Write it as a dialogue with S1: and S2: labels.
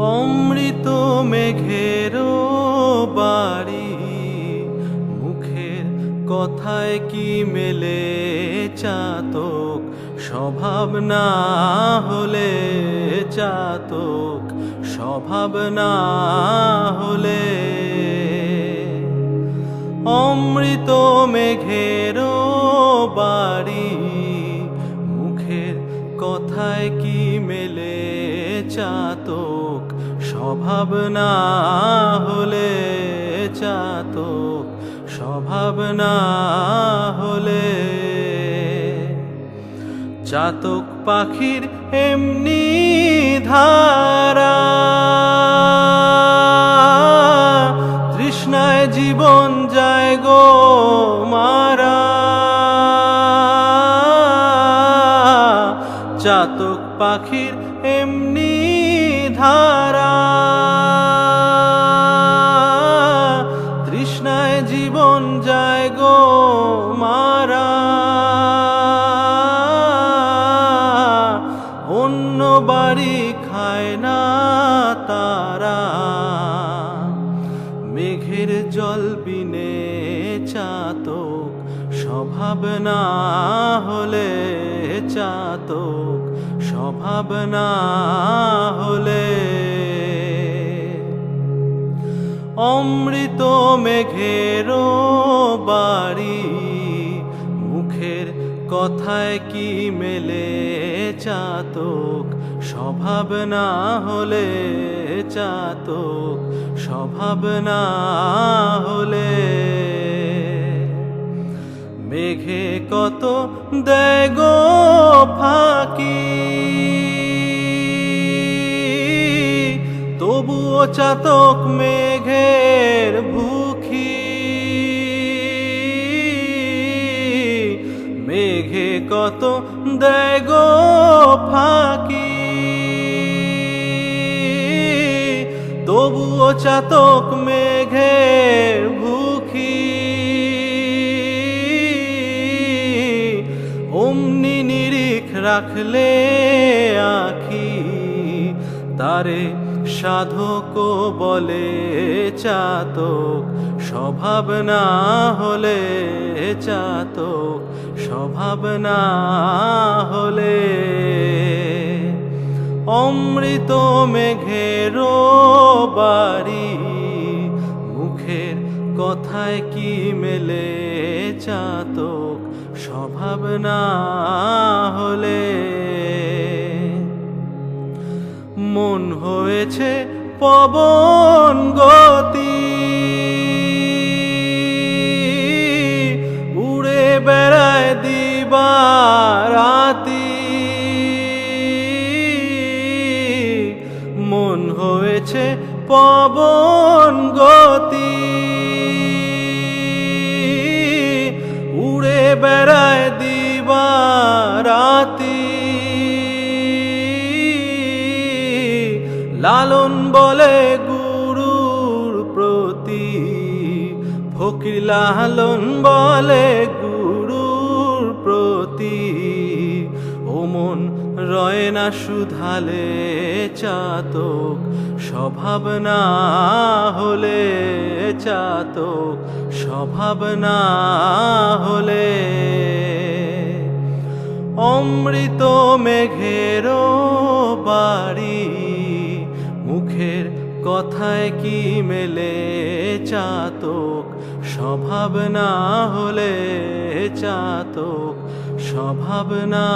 S1: অমৃত মেঘেরও বাড়ি, মুখের কথায় কি মেলে চাতক, স্বভাব না হলে চাতক, স্বভাব না হলে। অমৃত মেঘেরও বাড়ি, মুখের কথায় কি মেলে চাতক, স্বভাব না হলে চাতক, স্বভাব না হলে। চাতক পাখির এমনি ধারা, তৃষ্ণায় জীবন যায় গো মারা। চাতক পাখির এমনি ধারা, তৃষ্ণায় জীবন যায় গো মারা। অন্য বাড়ি খায় না তারা, মেঘের জল বিনে চাতক, স্বভাব না হলে চাতক, স্বভাব না হলে। অমৃত মেঘেরও বাড়ি, মুখের কথায় কি মেলে চাতক, স্বভাব না হলে চাতক, স্বভাব না হলে। মেঘে কত দেয় গো ফাঁকি, তবুও চাতক মেঘের ভুখি। মেঘে কত দেয় গো ফাঁকি, তবুও চাতক মেঘের ভুখি। অমনি নিরিখ রাখলে আখি, তারে সাধক বলে চাতক, স্বভাব না হলে চাতক, স্বভাব না হলে। অমৃত মেঘেরও বাড়ি, মুখের কথায় কি মেলে চাতক, স্বভাব না হলে। মন হয়েছে পবন গতি, উড়ে বেড়ায় দিবারাতি। মন হয়েছে পবন গতি, উড়ে বেড়ায় দিবারাতি। লালন বলে গুরুর প্রতি, ফকির লালন বলে গুরুর প্রতি। ও মন রয় না শুধালে চাতক, স্বভাব না হলে চাতক, স্বভাব না হলে। অমৃত মেঘেরও বাড়ি, মুখের কথায় কি মেলে চাতক, স্বভাব না হলে চাতক, স্বভাব না